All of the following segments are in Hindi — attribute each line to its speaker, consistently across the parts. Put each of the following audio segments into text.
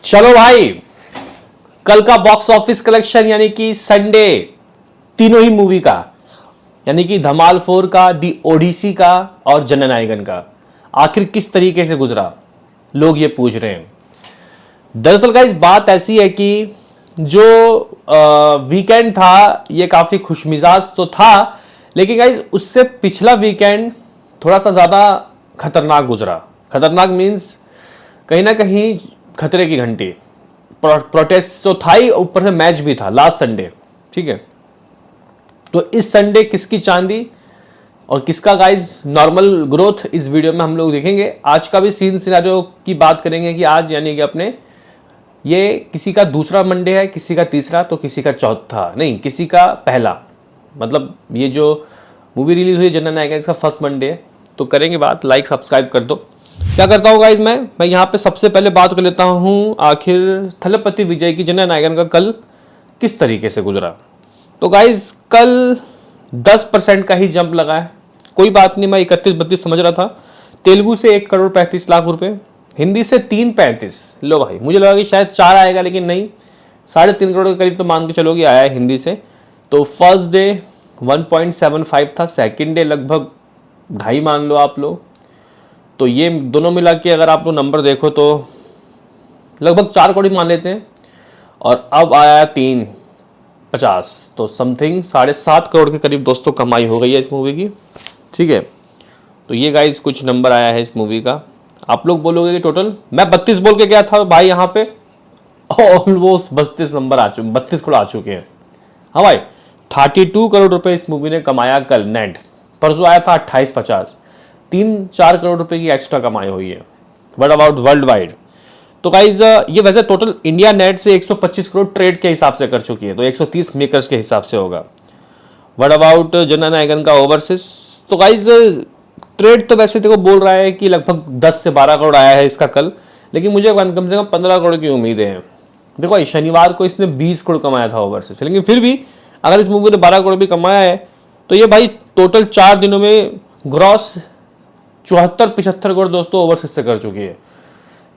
Speaker 1: चलो भाई, कल का बॉक्स ऑफिस कलेक्शन यानी कि संडे तीनों ही मूवी का, यानी कि धमाल 4 का, दी ओडिसी का और जननायकन का आखिर किस तरीके से गुजरा, लोग ये पूछ रहे हैं। दरअसल गाइस बात ऐसी है कि जो वीकेंड था ये काफी खुशमिजाज तो था, लेकिन गाइस उससे पिछला वीकेंड थोड़ा सा ज्यादा खतरनाक गुजरा। खतरनाक मीन्स कहीं ना कहीं खतरे की घंटी। प्रोटेस्ट तो था ही, ऊपर से मैच भी था लास्ट संडे। ठीक है, तो इस संडे किसकी चांदी और किसका गाइस नॉर्मल ग्रोथ इस वीडियो में हम लोग देखेंगे। आज का भी सीन सिनारियो की बात करेंगे कि आज यानी कि अपने ये किसी का दूसरा मंडे है, किसी का तीसरा, तो किसी का चौथा नहीं, किसी का पहला। मतलब ये जो मूवी रिलीज हुई जननायक इसका फर्स्ट मंडे है। तो करेंगे बात, लाइक सब्सक्राइब कर दो। क्या करता हूँ गाइज, मैं यहाँ पे सबसे पहले बात कर लेता हूँ आखिर थलपति विजय की जननायकन का कल किस तरीके से गुजरा। तो गाइज कल 10% का ही जंप लगा है। कोई बात नहीं, मैं 31-32 समझ रहा था। तेलुगु से 1,35,00,000 रुपए, हिंदी से 3,35। लो भाई, मुझे लगा कि शायद 4 आएगा, लेकिन नहीं, 3.5 करोड़ के करीब तो मान के चलो कि आया है हिंदी से। तो फर्स्ट डे 1.75 था, सेकेंड डे लगभग 2.5 मान लो आप लोग। तो ये दोनों मिला के अगर आप लोग नंबर देखो तो लगभग 4 करोड़ मान लेते हैं। और अब आया 3.50, तो समथिंग 7.5 करोड़ के करीब दोस्तों कमाई हो गई है इस मूवी की। ठीक है, तो ये गाइस कुछ नंबर आया है इस मूवी का। आप लोग बोलोगे कि टोटल मैं 32 बोल के गया था भाई, यहाँ पे ऑलमोस्ट 32 नंबर आ चुके, 32 करोड़ आ चुके हैं। हाँ भाई, 32 करोड़ रुपए इस मूवी ने कमाया कल नेट। परसों आया था 28-50, 3-4 करोड़ रुपए की एक्स्ट्रा कमाई हुई है। What about world wide? तो गाइज ये वैसे टोटल इंडिया नेट से 125 करोड़ ट्रेड के हिसाब से कर चुकी है, तो 130 मेकर्स के हिसाब से होगा। व्हाट अबाउट जननायकन का ओवरसीज? तो गाइज ट्रेड तो वैसे देखो बोल रहा है कि लगभग 10 से 12 करोड़ आया है इसका कल, लेकिन मुझे कम से कम 15 करोड़ की उम्मीदें हैं। देखो भाई, शनिवार को इसने 20 करोड़ कमाया था ओवरसीज, लेकिन फिर भी अगर इस मूवी ने 12 करोड़ भी कमाया है तो ये भाई टोटल 4 दिनों में ग्रॉस 74-75 करोड़ दोस्तों ओवरसीज से कर चुकी है।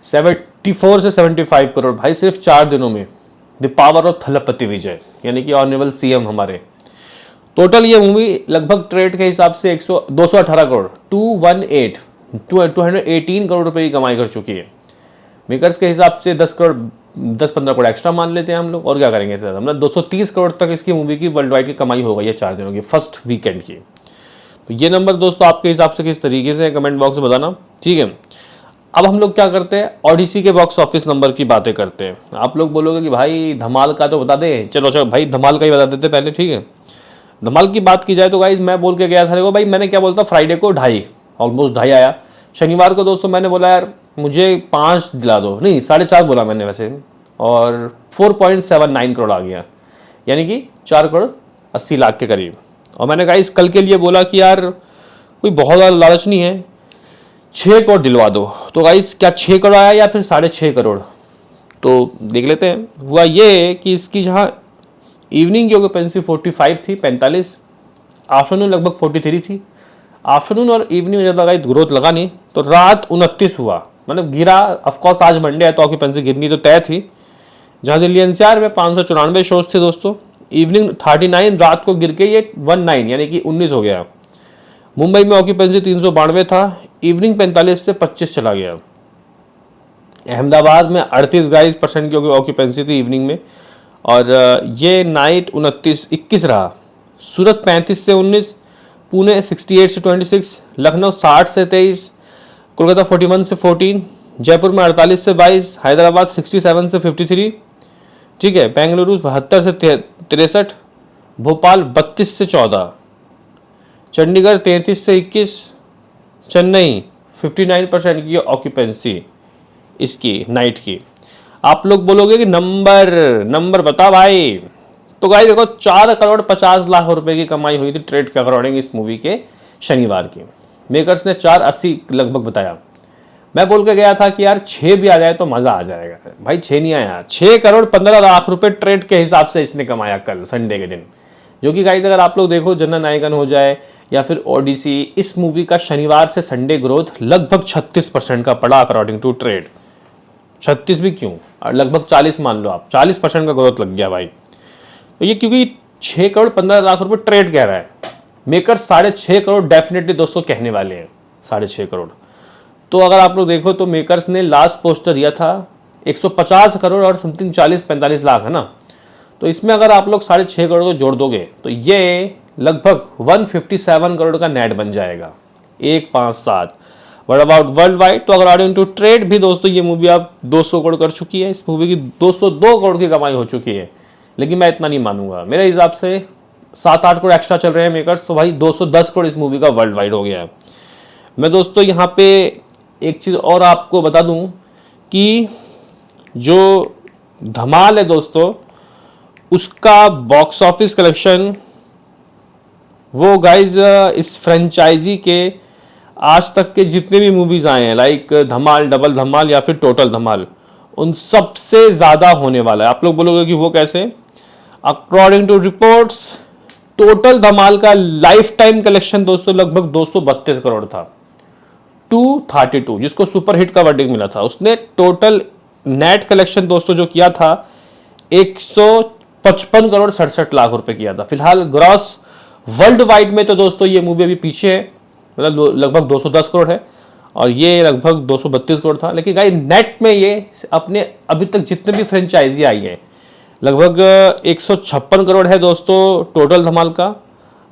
Speaker 1: 74 से 75 करोड़ भाई सिर्फ 4 दिनों में। द पावर ऑफ थलपति विजय, यानी कि ऑनरेबल सीएम हमारे। टोटल ये मूवी लगभग ट्रेड के हिसाब से 218 करोड़ 218 करोड़ रुपए की कमाई कर चुकी है। मेकर्स के हिसाब से 10-15 करोड़ एक्स्ट्रा मान लेते हैं हम लोग, और क्या करेंगे इससे मतलब 230 करोड़ तक इसकी मूवी की वर्ल्ड वाइड की कमाई हो गई है 4 दिनों की, फर्स्ट वीकेंड की। तो ये नंबर दोस्तों आपके हिसाब से किस तरीके से कमेंट बॉक्स में बताना। ठीक है, अब हम लोग क्या करते हैं, ओडिसी के बॉक्स ऑफिस नंबर की बातें करते हैं। आप लोग बोलोगे कि भाई धमाल का तो बता दे, चलो भाई धमाल का ही बता देते पहले। ठीक है, धमाल की बात की जाए तो गाइज मैं बोल के गया था, देखो भाई मैंने क्या बोलता, फ्राइडे को 2.5 ऑलमोस्ट 2.5 आया। शनिवार को दोस्तों मैंने बोला यार मुझे 5 दिला दो, नहीं 4.5 बोला मैंने वैसे, और 4.79 करोड़ आ गया, यानी कि 4 करोड़ 80 लाख के करीब। और मैंने गाइज कल के लिए बोला कि यार कोई बहुत ज़्यादा लालच नहीं है, 6 करोड़ दिलवा दो। तो गाइस क्या 6 करोड़ आया या फिर 6.5 करोड़, तो देख लेते हैं। हुआ ये कि इसकी जहाँ इवनिंग की ऑक्यूपेंसी 45 थी, 45, आफ्टरनून लगभग 43 थी। आफ्टरनून और इवनिंग में ज़्यादा गाइस ग्रोथ लगा नहीं, तो रात 29 हुआ, मतलब गिरा। ऑफकोर्स आज मंडे है तो ऑक्यूपेंसी गिरनी तो तय थी। जहाँ दिल्ली एनसीआर में 594 शोज थे दोस्तों, इवनिंग 39, रात को गिर के ये 19 यानी कि 19 हो गया। मुंबई में ऑक्यूपेंसी 392 था, इवनिंग 45 से 25 चला गया। अहमदाबाद में 38 गाइस % की ऑक्यूपेंसी थी इवनिंग में, और ये नाइट 29-21 रहा। सूरत 35 से 19, पुणे 68 से 26, लखनऊ 60 से 23, कोलकाता 41 से 14, जयपुर में 48 से 22, हैदराबाद 67 से 53। ठीक है, बेंगलुरु 72 से 63, भोपाल 32 से 14, चंडीगढ़ 33 से 21, चेन्नई 59% की ऑक्यूपेंसी इसकी नाइट की। आप लोग बोलोगे कि नंबर बता भाई। तो गाइस देखो 4 करोड़ 50 लाख रुपए की कमाई हुई थी ट्रेड के अकॉर्डिंग इस मूवी के शनिवार की। मेकर्स ने 480 लगभग बताया। मैं बोल के गया था कि यार 6 भी आ जाए तो मजा आ जाएगा। भाई 6 नहीं आया, 6 करोड़ 15 लाख रुपए ट्रेड के हिसाब से इसने कमाया कल संडे के दिन। जो कि गाइस अगर आप लोग देखो जननायकन हो जाए या फिर ओडिसी, इस मूवी का शनिवार से संडे ग्रोथ लगभग 36% का पड़ा अकॉर्डिंग टू ट्रेड। 36 भी क्यों, और लगभग 40 मान लो आप, 40% का ग्रोथ लग गया भाई। तो ये क्योंकि 6 करोड़ 15 लाख रुपए ट्रेड कह रहा है, मेकर 6.5 करोड़ डेफिनेटली दोस्तों कहने वाले हैं, 6.5 करोड़। तो अगर आप लोग देखो तो मेकर्स ने लास्ट पोस्टर दिया था 150 करोड़ और समथिंग 40-45 लाख है ना, तो इसमें अगर आप लोग 6.5 करोड़ को जोड़ दोगे तो ये लगभग 157 करोड़ का नेट बन जाएगा, 157। व्हाट अबाउट वर्ल्ड वाइड, तो अगर अकॉर्डिंग टू ट्रेड भी दोस्तों ये मूवी अब 200 करोड़ कर चुकी है, इस मूवी की 202 करोड़ की कमाई हो चुकी है। लेकिन मैं इतना नहीं मानूंगा, मेरे हिसाब से 7-8 करोड़ एक्स्ट्रा चल रहे हैं मेकर्स, तो भाई 210 करोड़ इस मूवी का वर्ल्ड वाइड हो गया है। मैं दोस्तों यहाँ पे एक चीज़ और आपको बता दूं कि जो धमाल है दोस्तों, उसका बॉक्स ऑफिस कलेक्शन वो गाइज इस फ्रेंचाइजी के आज तक के जितने भी मूवीज आए हैं, लाइक धमाल, डबल धमाल या फिर टोटल धमाल, उन सबसे ज्यादा होने वाला है। आप लोग बोलोगे कि वो कैसे? अकॉर्डिंग टू रिपोर्ट्स टोटल धमाल का लाइफ टाइम कलेक्शन दोस्तों लगभग 232 करोड़ था, 232, जिसको सुपर हिट का वर्डिंग मिला था। उसने टोटल नेट कलेक्शन दोस्तों जो किया था 155 करोड़ 67 लाख रुपए किया था। फिलहाल ग्रॉस वर्ल्ड वाइड में तो दोस्तों ये मूवी अभी पीछे है, मतलब लगभग 210 करोड़ है और ये लगभग 232 करोड़ था। लेकिन गाइस नेट में ये अपने अभी तक जितने भी फ्रेंचाइजी आई है लगभग 156 करोड़ है दोस्तों टोटल धमाल का।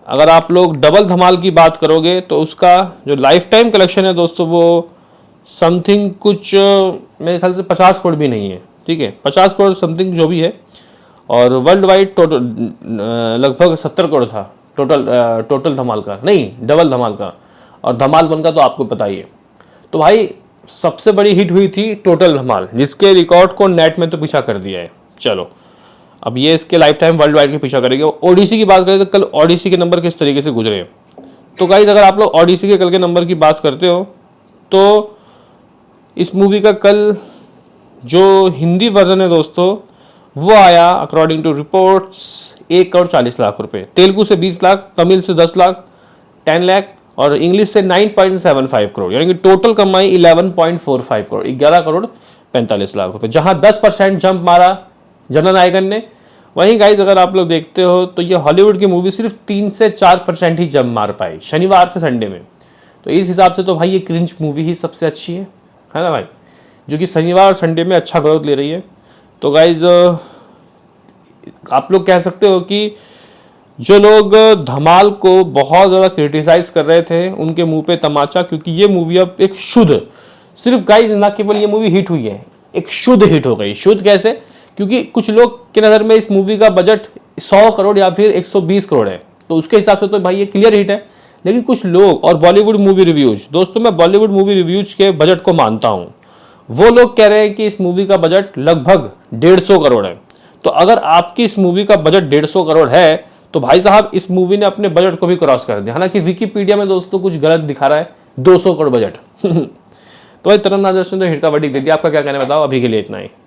Speaker 1: अगर आप लोग डबल धमाल की बात करोगे तो उसका जो लाइफ टाइम कलेक्शन है दोस्तों वो समथिंग कुछ मेरे ख्याल से 50 करोड़ भी नहीं है, ठीक है, 50 करोड़ समथिंग जो भी है। और वर्ल्ड वाइड टोटल लगभग 70 करोड़ था टोटल धमाल का, नहीं डबल धमाल का, और धमाल 1 का तो आपको पता ही है। तो भाई सबसे बड़ी हिट हुई थी टोटल धमाल, जिसके रिकॉर्ड को नेट में तो पीछा कर दिया है। चलो अब ये इसके लाइफ टाइम वर्ल्ड वाइड के पीछा करेंगे। ओडिसी की बात करें तो कल ओडिसी के नंबर किस तरीके से गुजरे, तो गाइज अगर आप लोग ओडिसी के कल के नंबर की बात करते हो तो इस मूवी का कल जो हिंदी वर्जन है दोस्तों वो आया according to reports 1 crore 40 lakh रुपए, तेलुगु से 20 लाख, तमिल से 10 लाख 10 लाख और इंग्लिश से 9.75 करोड़, यानी कि टोटल कमाई 11.45 करोड़, 11 करोड़ 45 लाख रुपए। जहां 10% जंप मारा जननायकन ने, वहीं गाइज अगर आप लोग देखते हो तो ये हॉलीवुड की मूवी सिर्फ 3 से 4% ही जंप मार पाई शनिवार से संडे में। तो इस हिसाब से तो भाई ये क्रिंज मूवी ही सबसे अच्छी है ना भाई, जो कि शनिवार और संडे में अच्छा ग्रोथ ले रही है। तो गाइज आप लोग कह सकते हो कि जो लोग धमाल को बहुत ज़्यादा क्रिटिसाइज कर रहे थे उनके मुंह पे तमाचा, क्योंकि ये मूवी अब एक शुद्ध, सिर्फ गाइज ना केवल ये मूवी हिट हुई है, एक शुद्ध हिट हो गई। शुद्ध कैसे? क्योंकि कुछ लोग के नज़र में इस मूवी का बजट 100 करोड़ या फिर 120 करोड़ है, तो उसके हिसाब से तो भाई ये क्लियर हिट है। लेकिन कुछ लोग और बॉलीवुड मूवी रिव्यूज, दोस्तों मैं बॉलीवुड मूवी रिव्यूज के बजट को मानता हूँ, वो लोग कह रहे हैं कि इस मूवी का बजट लगभग 150 करोड़ है। तो अगर आपकी इस मूवी का बजट 150 करोड़ है तो भाई साहब इस मूवी ने अपने बजट को भी क्रॉस कर दिया। हालांकि विकिपीडिया में दोस्तों कुछ गलत दिखा रहा है, 200 करोड़ बजट। तो भाई तरन राजस्व ने हिट का वर्डिक्ट दे दिया। आपका क्या कहना है बताओ, अभी के लिए इतना ही।